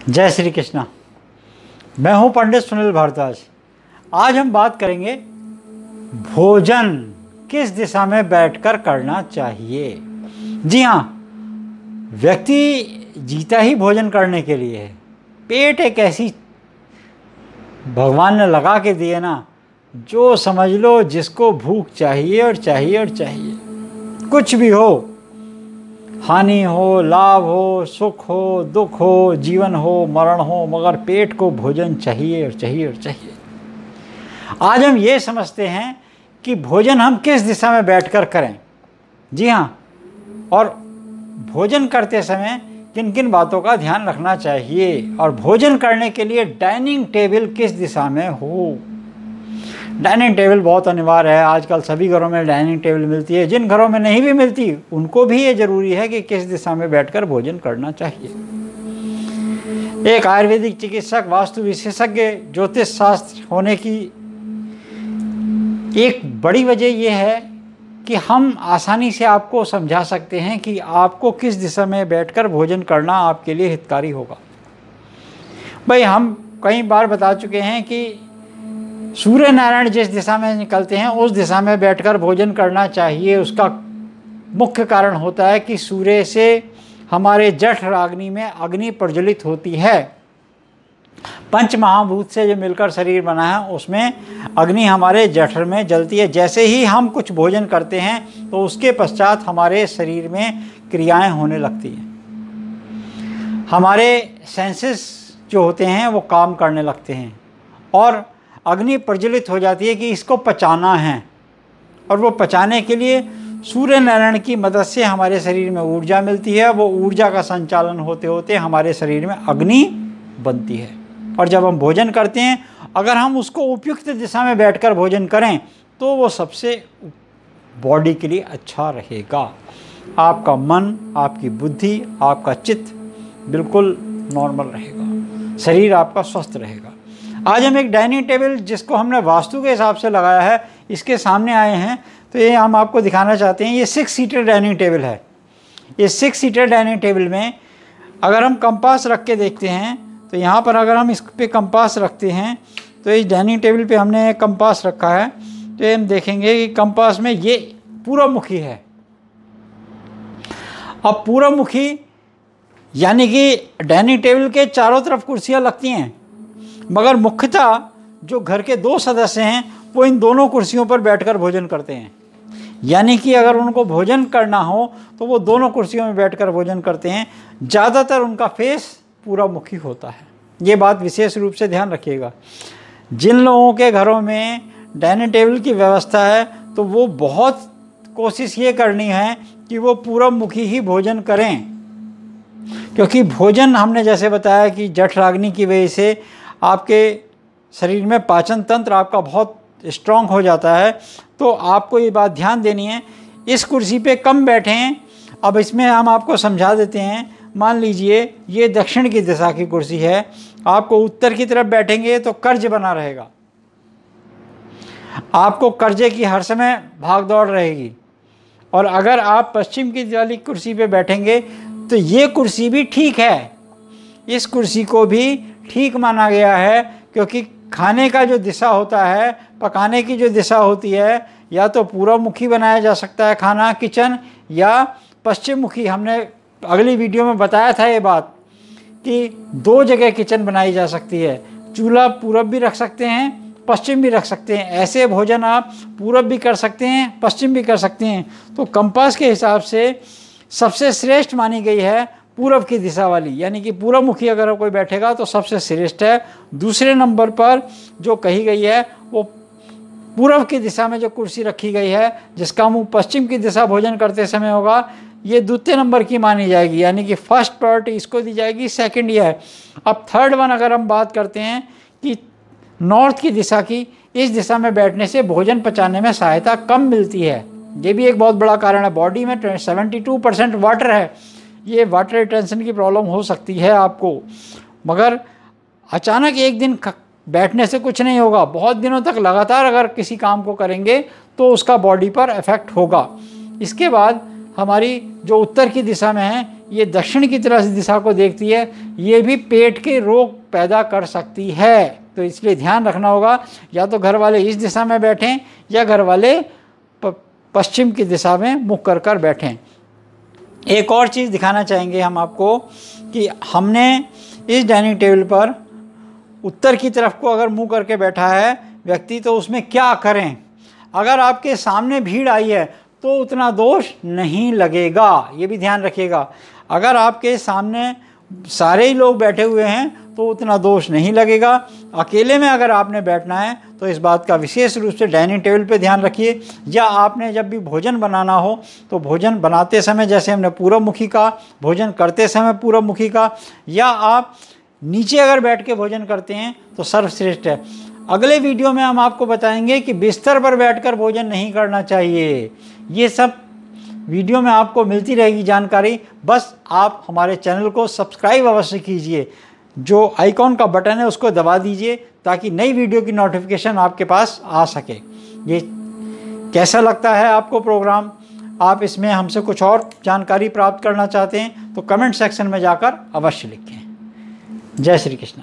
जय श्री कृष्णा। मैं हूं पंडित सुनील भारद्वाज। आज हम बात करेंगे भोजन किस दिशा में बैठकर करना चाहिए। जी हाँ, व्यक्ति जीता ही भोजन करने के लिए है। पेट एक ऐसी भगवान ने लगा के दिए ना, जो समझ लो जिसको भूख चाहिए और चाहिए और चाहिए। कुछ भी हो, हानि हो, लाभ हो, सुख हो, दुख हो, जीवन हो, मरण हो, मगर पेट को भोजन चाहिए और चाहिए और चाहिए। आज हम ये समझते हैं कि भोजन हम किस दिशा में बैठकर करें। जी हाँ, और भोजन करते समय किन किन बातों का ध्यान रखना चाहिए, और भोजन करने के लिए डाइनिंग टेबल किस दिशा में हो। डाइनिंग टेबल बहुत अनिवार्य है। आजकल सभी घरों में डाइनिंग टेबल मिलती है। जिन घरों में नहीं भी मिलती उनको भी ये जरूरी है कि किस दिशा में बैठकर भोजन करना चाहिए। एक आयुर्वेदिक चिकित्सक, वास्तु विशेषज्ञ, ज्योतिष शास्त्र होने की एक बड़ी वजह यह है कि हम आसानी से आपको समझा सकते हैं कि आपको किस दिशा में बैठकर भोजन करना आपके लिए हितकारी होगा। भाई, हम कई बार बता चुके हैं कि सूर्य नारायण जिस दिशा में निकलते हैं उस दिशा में बैठकर भोजन करना चाहिए। उसका मुख्य कारण होता है कि सूर्य से हमारे जठराग्नि में अग्नि प्रज्वलित होती है। पंच महाभूत से जो मिलकर शरीर बना है उसमें अग्नि हमारे जठर में जलती है। जैसे ही हम कुछ भोजन करते हैं तो उसके पश्चात हमारे शरीर में क्रियाएं होने लगती हैं। हमारे सेंसेस जो होते हैं वो काम करने लगते हैं और अग्नि प्रज्वलित हो जाती है कि इसको पचाना है। और वो पचाने के लिए सूर्य नारायण की मदद से हमारे शरीर में ऊर्जा मिलती है। वो ऊर्जा का संचालन होते होते हमारे शरीर में अग्नि बनती है। और जब हम भोजन करते हैं, अगर हम उसको उपयुक्त दिशा में बैठकर भोजन करें तो वो सबसे बॉडी के लिए अच्छा रहेगा। आपका मन, आपकी बुद्धि, आपका चित्त बिल्कुल नॉर्मल रहेगा, शरीर आपका स्वस्थ रहेगा। आज हम एक डाइनिंग टेबल, जिसको हमने वास्तु के हिसाब से लगाया है, इसके सामने आए हैं। तो ये हम आपको दिखाना चाहते हैं। ये 6 सीटर डाइनिंग टेबल है। ये 6 सीटर डाइनिंग टेबल में अगर हम कंपास रख के देखते हैं तो यहाँ पर अगर हम इस पे कंपास रखते हैं तो इस डाइनिंग टेबल पे हमने एक कंपास रखा है। तो ये हम देखेंगे कि कंपास में ये पूर्वमुखी है। अब पूर्वमुखी यानी कि डाइनिंग टेबल के चारों तरफ कुर्सियाँ लगती हैं, मगर मुख्यतः जो घर के 2 सदस्य हैं वो इन दोनों कुर्सियों पर बैठकर भोजन करते हैं। यानी कि अगर उनको भोजन करना हो तो वो दोनों कुर्सियों में बैठकर भोजन करते हैं। ज़्यादातर उनका फेस पूर्वमुखी होता है। ये बात विशेष रूप से ध्यान रखिएगा। जिन लोगों के घरों में डाइनिंग टेबल की व्यवस्था है तो वो बहुत कोशिश ये करनी है कि वो पूर्वमुखी ही भोजन करें, क्योंकि भोजन हमने जैसे बताया कि जठराग्नि की वजह से आपके शरीर में पाचन तंत्र आपका बहुत स्ट्रांग हो जाता है। तो आपको ये बात ध्यान देनी है। इस कुर्सी पे कम बैठें। अब इसमें हम आपको समझा देते हैं। मान लीजिए ये दक्षिण की दिशा की कुर्सी है, आपको उत्तर की तरफ बैठेंगे तो कर्ज बना रहेगा, आपको कर्जे की हर समय भाग दौड़ रहेगी। और अगर आप पश्चिम की वाली कुर्सी पे बैठेंगे तो ये कुर्सी भी ठीक है। इस कुर्सी को भी ठीक माना गया है, क्योंकि खाने का जो दिशा होता है, पकाने की जो दिशा होती है, या तो पूर्वमुखी बनाया जा सकता है खाना, किचन, या पश्चिम मुखी। हमने अगली वीडियो में बताया था ये बात कि 2 जगह किचन बनाई जा सकती है। चूल्हा पूरब भी रख सकते हैं, पश्चिम भी रख सकते हैं। ऐसे भोजन आप पूरब भी कर सकते हैं, पश्चिम भी कर सकते हैं। तो कंपास के हिसाब से सबसे श्रेष्ठ मानी गई है पूरब की दिशा वाली, यानी कि पूर्वमुखी अगर कोई बैठेगा तो सबसे श्रेष्ठ है। दूसरे नंबर पर जो कही गई है वो पूर्व की दिशा में जो कुर्सी रखी गई है, जिसका मुंह पश्चिम की दिशा भोजन करते समय होगा, ये द्वितीय नंबर की मानी जाएगी। यानी कि फर्स्ट प्रायोरिटी इसको दी जाएगी, सेकंड ये है। अब थर्ड वन अगर हम बात करते हैं कि नॉर्थ की दिशा की, इस दिशा में बैठने से भोजन पचाने में सहायता कम मिलती है। ये भी एक बहुत बड़ा कारण है। बॉडी में 72% वाटर है। ये वाटर रिटेंशन की प्रॉब्लम हो सकती है आपको, मगर अचानक एक दिन बैठने से कुछ नहीं होगा। बहुत दिनों तक लगातार अगर किसी काम को करेंगे तो उसका बॉडी पर इफेक्ट होगा। इसके बाद हमारी जो उत्तर की दिशा में है, ये दक्षिण की तरफ दिशा को देखती है, ये भी पेट के रोग पैदा कर सकती है। तो इसलिए ध्यान रखना होगा, या तो घर वाले इस दिशा में बैठें या घर वाले पश्चिम की दिशा में मुख कर कर बैठें। एक और चीज़ दिखाना चाहेंगे हम आपको कि हमने इस डाइनिंग टेबल पर उत्तर की तरफ को अगर मुंह करके बैठा है व्यक्ति, तो उसमें क्या करें। अगर आपके सामने भीड़ आई है तो उतना दोष नहीं लगेगा, ये भी ध्यान रखिएगा। अगर आपके सामने सारे ही लोग बैठे हुए हैं तो उतना दोष नहीं लगेगा। अकेले में अगर आपने बैठना है तो इस बात का विशेष रूप से डाइनिंग टेबल पे ध्यान रखिए। या आपने जब भी भोजन बनाना हो तो भोजन बनाते समय जैसे हमने पूर्व मुखी का, भोजन करते समय पूर्व मुखी का, या आप नीचे अगर बैठ के भोजन करते हैं तो सर्वश्रेष्ठ है। अगले वीडियो में हम आपको बताएंगे कि बिस्तर पर बैठकर भोजन नहीं करना चाहिए। ये सब वीडियो में आपको मिलती रहेगी जानकारी। बस आप हमारे चैनल को सब्सक्राइब अवश्य कीजिए, जो आइकॉन का बटन है उसको दबा दीजिए ताकि नई वीडियो की नोटिफिकेशन आपके पास आ सके। ये कैसा लगता है आपको प्रोग्राम? आप इसमें हमसे कुछ और जानकारी प्राप्त करना चाहते हैं तो कमेंट सेक्शन में जाकर अवश्य लिखें। जय श्री कृष्ण।